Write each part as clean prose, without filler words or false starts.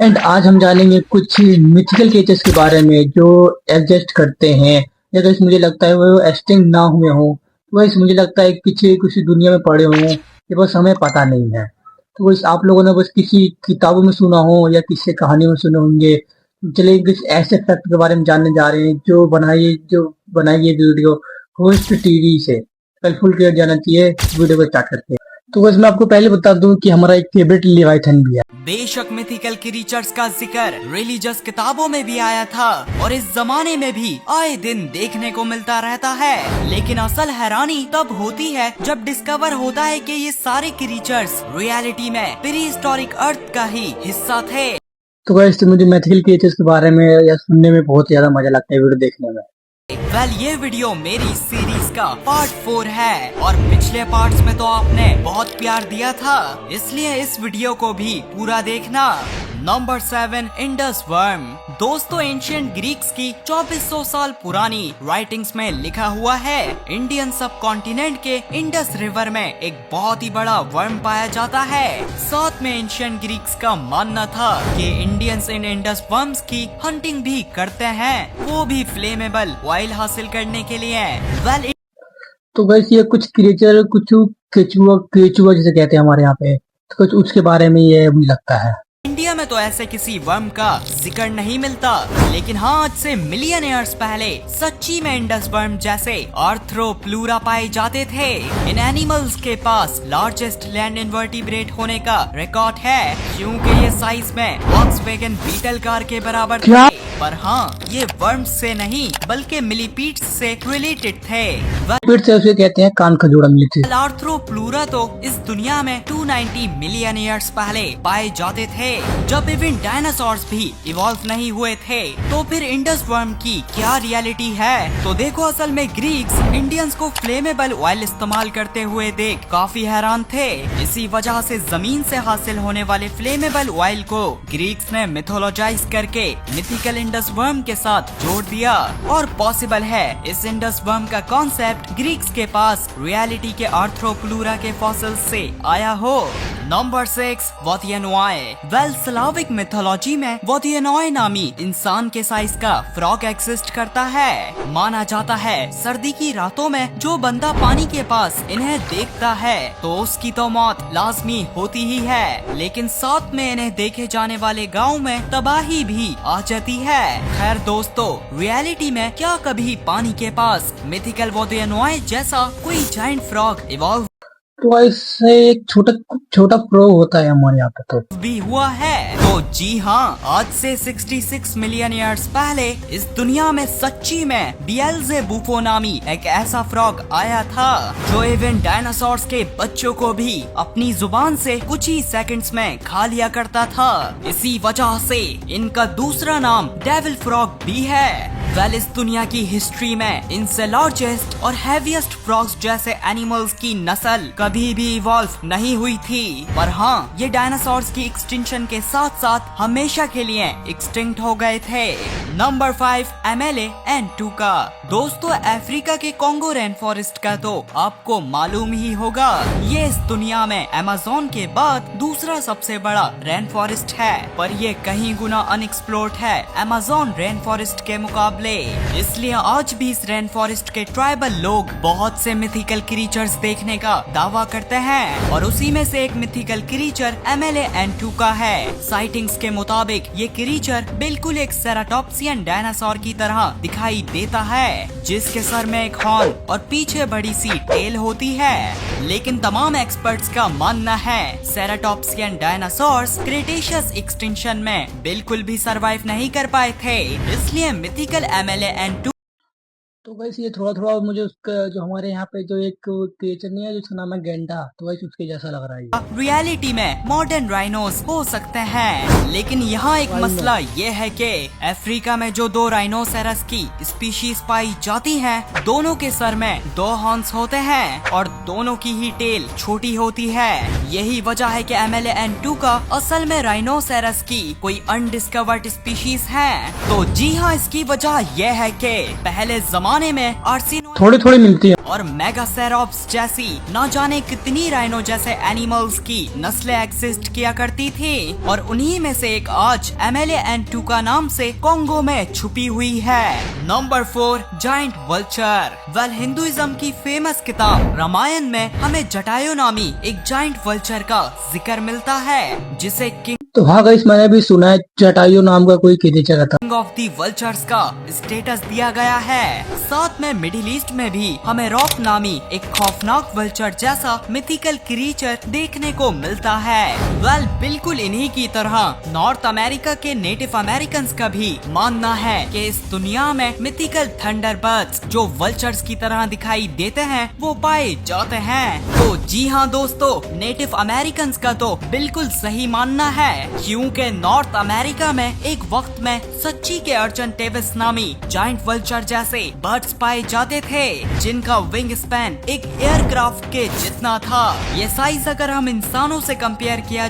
And आज हम जानेंगे कुछ मिथिकल क्रिएचर्स के बारे में जो एग्जिस्ट करते हैं या तो मुझे लगता है वो एक्सटिंक्ट ना हुए हों। तो वैसे मुझे लगता है किसी किसी दुनिया में पड़े हों, ये बस हमें पता नहीं है। तो वैसे आप लोगों ने बस किसी किताबों में सुना हो या किसी कहानी में सुने होंगे। तो चलिए कुछ ऐसे फैक्ट के बारे में जानने जा रहे हैं जो बनाई ये वीडियो होस्ट टीवी से कल फुल क्लियर जाना चाहिए। वीडियो को स्टार्ट करते हैं। तो बस मैं आपको पहले बता दूं कि हमारा एक फेवरेट लिवाइथन भी है। बेशक मिथिकल क्रीचर्स का जिक्र रिलीजियस किताबों में भी आया था और इस जमाने में भी आए दिन देखने को मिलता रहता है, लेकिन असल हैरानी तब होती है जब डिस्कवर होता है कि ये सारे क्रीचर्स रियलिटी में प्री हिस्टोरिक अर्थ का ही हिस्सा थे। तो वैसे मुझे मिथिकल क्रिएचर्स के बारे में या सुनने में बहुत ज्यादा मजा लगता है वीडियो देखने में। ये वीडियो मेरी सीरीज का पार्ट 4 है और पिछले पार्ट्स में तो आपने बहुत प्यार दिया था, इसलिए इस वीडियो को भी पूरा देखना। Number 7, Indus worm. दोस्तों, एंशिएंट ग्रीक्स की 2400 साल पुरानी राइटिंग्स में लिखा हुआ है इंडियन सब कॉन्टिनेंट के इंडस रिवर में एक बहुत ही बड़ा वर्म पाया जाता है। साथ में एंशिएंट ग्रीक्स का मानना था कि इंडियंस इन इंडस वर्म्स की हंटिंग भी करते हैं, वो भी फ्लेमेबल ऑयल हासिल करने के लिए। तो वैसे ये कुछ क्रिएचर कुछ केचुआ केचुआ जिसे कहते हैं हमारे यहाँ पे, तो कुछ उसके बारे में ये मुझे लगता है। इंडिया में तो ऐसे किसी वर्म का जिक्र नहीं मिलता, लेकिन हाँ, आज से मिलियन ईयर्स पहले सच्ची में इंडस वर्म जैसे आर्थ्रोप्लूरा पाए जाते थे। इन एनिमल्स के पास लार्जेस्ट लैंड इनवर्टिब्रेट होने का रिकॉर्ड है, क्योंकि ये साइज में वॉक्सवैगन बीटल कार के बराबर थे। पर हाँ, ये वर्म्स से नहीं बल्कि मिलीपीड्स से रिलेटेड थे। फिर से उसे कहते हैं कान खजूरा मिलीपीड। आर्थ्रोप्लूरा तो इस दुनिया में 290 मिलियन ईयर्स पहले पाए जाते थे, जब इवन डायनासोर्स भी इवॉल्व नहीं हुए थे। तो फिर इंडस वर्म की क्या रियलिटी है? तो देखो, असल में ग्रीक्स इंडियंस को फ्लेमेबल ऑयल इस्तेमाल करते हुए देख काफी हैरान थे। इसी वजह से जमीन से हासिल होने वाले फ्लेमेबल ऑयल को ग्रीक्स ने मिथोलॉजाइज करके मिथिकल इंडस वर्म के साथ जोड़ दिया। और पॉसिबल है इस इंडस वर्म का कॉन्सेप्ट ग्रीक्स के पास रियलिटी के आर्थ्रोप्लूरा के फॉसिल्स से आया हो। नंबर 6, वोथियनोआई। स्लाविक मिथोलॉजी में वोथियनोआई नामी इंसान के साइज का फ्रॉग एग्जिस्ट करता है। माना जाता है सर्दी की रातों में जो बंदा पानी के पास इन्हें देखता है तो उसकी तो मौत लाजमी होती ही है, लेकिन साथ में इन्हें देखे जाने वाले गाँव में तबाही भी आ जाती है। खैर दोस्तों, रियलिटी में क्या कभी पानी के पास मिथिकल वोथियनोआई जैसा कोई जायंट फ्रॉग इवॉल्व तो ऐसे एक छोटा छोटा फ्रॉग होता है हमारे यहाँ पे तो भी हुआ है? तो जी हाँ, आज से 66 मिलियन ईयर्स पहले इस दुनिया में सच्ची में बिएल्ज़ेबूफो नामी एक ऐसा फ्रॉग आया था जो इवन डायनासोर्स के बच्चों को भी अपनी जुबान से कुछ ही सेकंड्स में खा लिया करता था। इसी वजह से इनका दूसरा नाम डेविल फ्रॉग भी है। इस दुनिया की हिस्ट्री में इनसे लार्जेस्ट और हैवीएस्ट फ्रॉग्स जैसे एनिमल्स की नस्ल कभी भी इवॉल्व नहीं हुई थी। पर हाँ, ये डायनासोर्स की एक्सटिंक्शन के साथ साथ हमेशा के लिए एक्सटिंक्ट हो गए थे। Number 5, एमेले and टूका। दोस्तों, अफ्रीका के कॉन्गो रेन फॉरेस्ट का तो आपको मालूम ही होगा। ये इस दुनिया में अमेज़न के बाद दूसरा सबसे बड़ा रेन फॉरेस्ट है, पर ये कहीं गुना अनएक्सप्लोर्ड है अमेज़न रेन फॉरेस्ट के मुकाबले। इसलिए आज भी इस रेन फॉरेस्ट के ट्राइबल लोग बहुत से मिथिकल क्रीचर्स देखने का दावा करते हैं, और उसी में से एक मिथिकल क्रीचर एमेले एंड टूका है। साइटिंग्स के मुताबिक ये क्रीचर बिल्कुल एक सेराटॉप्सियन डायनासोर की तरह दिखाई देता है, जिसके सर में एक हॉर्न और पीछे बड़ी सी टेल होती है। लेकिन तमाम एक्सपर्ट्स का मानना है सेराटॉप्सियन डायनासोर्स क्रेटेशियस एक्सटिंक्शन में बिल्कुल भी सरवाइव नहीं कर पाए थे, इसलिए मिथिकल एमेले एंड टूका। तो वैसे ये थोड़ा थोड़ा मुझे उसका जो हमारे यहाँ पे जो एक क्रिएचर नहीं है जिसका नाम है गेंडा, तो वैसे उसके जैसा लग रहा है ये। रियलिटी में मॉडर्न राइनोस हो सकते हैं, लेकिन यहाँ एक मसला ये है कि अफ्रीका में जो 2 राइनोसेरस की स्पीशीज पाई जाती हैं, दोनों के सर में 2 हॉर्न्स होते हैं और दोनों की ही टेल छोटी होती है। यही वजह है कि एमेले एंड टूका असल में राइनोसेरस की कोई अनडिस्कवर्ड स्पीशीज है। तो जी हाँ, इसकी वजह यह है कि पहले जमाने खाने में आर्सेनो थोड़ी थोड़ी मिलती है। और मेगासेरोप्स जैसी न जाने कितनी राइनो जैसे एनिमल्स की नस्लें एग्जिस्ट किया करती थी और उन्हीं में से एक आज MLA-N2 नाम से कोंगो में छुपी हुई है। Number 4, giant vulture. Well, Hinduism की फेमस किताब रामायण में हमें जटायु नामी एक जायंट वल्चर का जिक्र मिलता है, जिसे किंग तो हाँ गाइस, मैंने भी सुना है जटायु नाम का कोई क्रीचर था। ऑफ दी वल्चर्स का स्टेटस दिया गया है। साथ में मिडिल ईस्ट में भी हमें रॉक नामी एक खौफनाक वल्चर जैसा मिथिकल क्रीचर देखने को मिलता है। वेल, बिल्कुल इन्हीं की तरह नॉर्थ अमेरिका के नेटिव अमेरिकन का भी मानना है कि इस दुनिया में मिथिकल थंडरबर्ड्स जो वल्चर्स की तरह दिखाई देते हैं वो पाए जाते हैं। तो जी हाँ दोस्तों, नेटिव अमेरिकन का तो बिल्कुल सही मानना है, क्योंकि नॉर्थ अमेरिका में एक वक्त में सच्ची के अर्चन टेविस नामी जायंट वल्चर जैसे बर्ड्स पाए जाते थे, जिनका विंग स्पैन एक एयरक्राफ्ट के जितना था। ये साइज अगर हम इंसानों से कंपेयर किया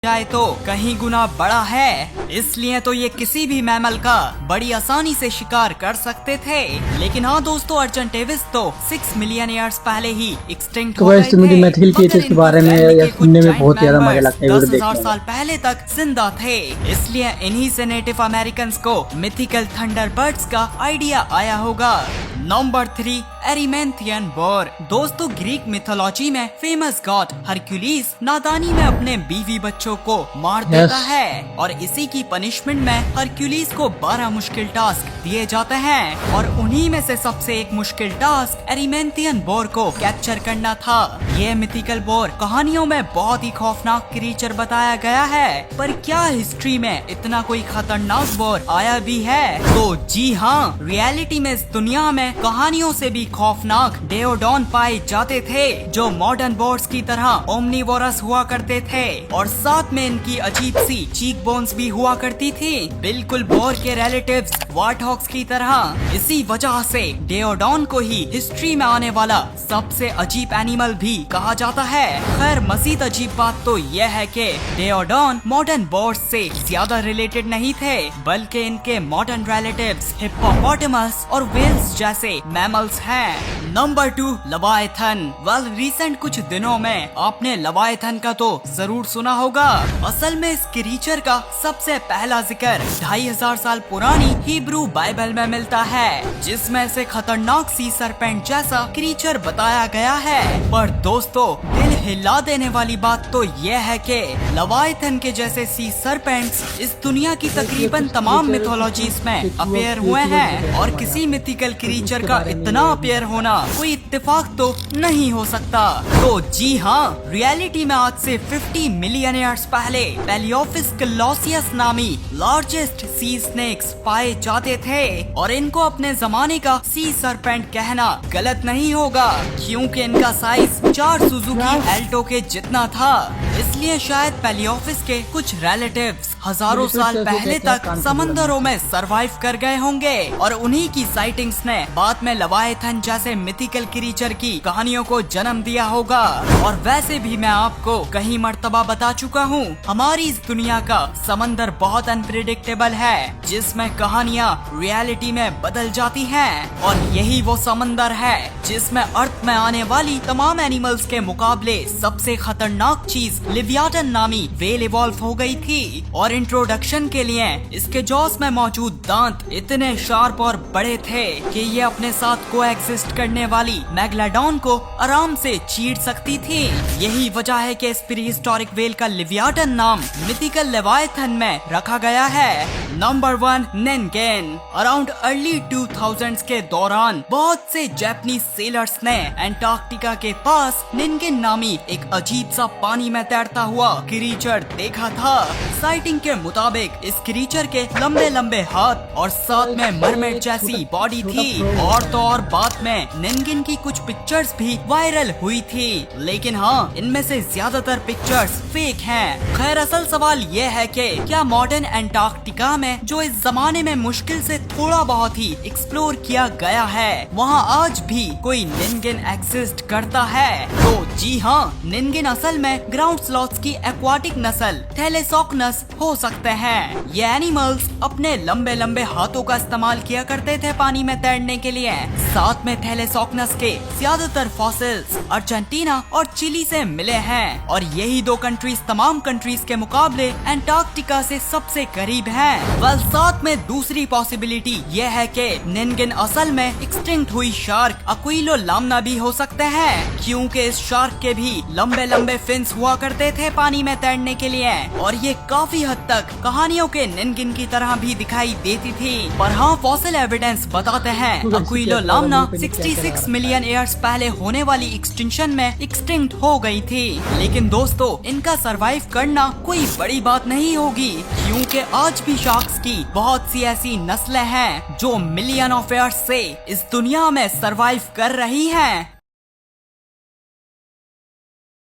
जाए तो कहीं गुना बड़ा है। इसलिए तो ये किसी भी मैमल का बड़ी आसानी से शिकार कर सकते थे। लेकिन हाँ दोस्तों, अर्चन टेविस तो 6 मिलियन ईयर्स पहले ही एक्सटिंक्ट हो गए थे। मुझे मैथिल क्रीचर्स के बारे में या सुनने में बहुत ज्यादा मजा लगता है। 10,000 साल पहले तक जिंदा थे। इसलिए इन्हीं से नेटिव अमेरिकन को मिथिकल थंडरबर्ड्स का आइडिया आया होगा। Number 3, Erymanthian boar. दोस्तों, ग्रीक मिथोलॉजी में फेमस गॉड हरक्यूलिस नादानी में अपने बीवी बच्चों को मार देता है और इसी की पनिशमेंट में हरक्यूलिस को 12 मुश्किल टास्क दिए जाते हैं और उन्हीं में से सबसे एक मुश्किल टास्क एरिमेंथियन बोर को कैप्चर करना था। ये मिथिकल बोर कहानियों में बहुत ही खौफनाक क्रीचर बताया गया है, पर क्या हिस्ट्री में इतना कोई खतरनाक बोर आया भी है? तो जी हाँ, रियलिटी में इस दुनिया में कहानियों से भी खौफनाक डेओडॉन पाए जाते थे, जो मॉडर्न बोर्स की तरह ओमनीवोरस हुआ करते थे और साथ में इनकी अजीब सी चीक बोन्स भी हुआ करती थी, बिल्कुल बोर के रिलेटिव्स वार्टहॉग्स की तरह। इसी वजह से डेओडॉन को ही हिस्ट्री में आने वाला सबसे अजीब एनिमल भी कहा जाता है। खैर, मजीद अजीब बात तो यह है कि डेओडॉन मॉडर्न बोर्स से ज्यादा रिलेटेड नहीं थे, बल्कि इनके मॉडर्न रिलेटिव्स हिप्पोपोटामस और वेल्स जैसे मैमल्स हैं। नंबर 2, लवायथन। वेल, रिसेंट कुछ दिनों में आपने लवायथन का तो जरूर सुना होगा। असल में इस क्रीचर का सबसे पहला जिक्र 2500 साल पुरानी हिब्रू बाइबल में मिलता है, जिसमें से खतरनाक सी सरपेंट जैसा क्रीचर बताया गया है। पर दोस्तों, दिल हिला देने वाली बात तो यह है कि लवायथन के जैसे सी सरपेंट्स इस दुनिया की तकरीबन तमाम मिथोलॉजीज में अपेयर हुए हैं और किसी मिथिकल क्रीचर का इतना अपेयर होना कोई इत्तेफाक तो नहीं हो सकता। तो जी हाँ, रियलिटी में आज से 50 मिलियन ईयर्स पहले पेलियोफिस कलोसियस नामी लार्जेस्ट सी स्नेक्स पाए जाते थे और इनको अपने जमाने का सी सरपेंट कहना गलत नहीं होगा, क्योंकि इनका साइज 4 सुजुकी एल्टो के जितना था। इसलिए शायद पेलियोफिस के कुछ रिलेटिव्स हजारों साल पहले तक समंदरों में सरवाइव कर गए होंगे और उन्हीं की साइटिंग्स ने बाद में लवायथन जैसे मिथिकल क्रीचर की कहानियों को जन्म दिया होगा। और वैसे भी मैं आपको कई मर्तबा बता चुका हूँ, हमारी इस दुनिया का समंदर बहुत अनप्रिडिक्टेबल है, जिसमें कहानियाँ रियलिटी में बदल जाती हैं और यही वो समंदर है जिसमें अर्थ में आने वाली तमाम एनिमल्स के मुकाबले सबसे खतरनाक चीज लिवियाटन नामी वेल इवॉल्व हो गई थी। और इंट्रोडक्शन के लिए इसके जॉस में मौजूद दांत इतने शार्प और बड़े थे कि ये अपने साथ कोएग्जिस्ट करने वाली मैग्लाडॉन को आराम से चीर सकती थी। यही वजह है कि इस प्रीहिस्टोरिक वेल का लिवियाटन नाम मिथिकल लेवायथन में रखा गया है। नंबर 1, निन्गेन। अराउंड अर्ली 2000s के दौरान बहुत से जापानीज सेलर्स ने एंटार्क्टिका के पास निन्गेन नामी एक अजीब सा पानी में तैरता हुआ क्रीचर देखा था। साइटिंग के मुताबिक इस क्रीचर के लंबे लंबे हाथ और साथ में मरमेड जैसी बॉडी थी। और तो और बात में निन्गेन की कुछ पिक्चर्स भी वायरल हुई थी, लेकिन हाँ, इनमें से ज्यादातर पिक्चर्स फेक हैं। खैर, असल सवाल ये है कि क्या मॉडर्न एंटार्क्टिका में जो इस जमाने में मुश्किल से थोड़ा बहुत ही एक्सप्लोर किया गया है, वहाँ आज भी कोई निन्गेन एग्जिस्ट करता है? तो जी हाँ, निन्गेन असल में ग्राउंड स्लॉथ्स की एक्वाटिक नस्ल थैलेसॉक्नस हो सकते हैं। ये एनिमल्स अपने लंबे लंबे हाथों का इस्तेमाल किया करते थे पानी में तैरने के लिए। साथ में थैलेसॉक्नस के ज्यादातर फॉसिल्स अर्जेंटीना और चिली से मिले हैं और यही दो कंट्रीज तमाम कंट्रीज के मुकाबले अंटार्कटिका से सबसे करीब हैं। बस साथ में दूसरी पॉसिबिलिटी ये है कि निन्गिन असल में एक्सटिंक्ट हुई शार्क अक्विलो लामना भी हो सकते हैं, क्योंकि इस शार्क के भी लंबे लंबे फिन्स हुआ करते थे पानी में तैरने के लिए और ये काफी हद तक कहानियों के निन्गिन की तरह भी दिखाई देती थी। पर हाँ, फॉसिल एविडेंस बताते हैं अक्विलो लामना 66 मिलियन ईयर्स पहले होने वाली एक्सटिंक्शन में एक्सटिंक्ट हो गई थी। लेकिन दोस्तों, इनका सरवाइव करना कोई बड़ी बात नहीं होगी, क्योंकि आज भी शार्क्स की बहुत सी ऐसी नस्लें हैं जो मिलियन ऑफ ईयर्स से इस दुनिया में सरवाइव कर रही हैं।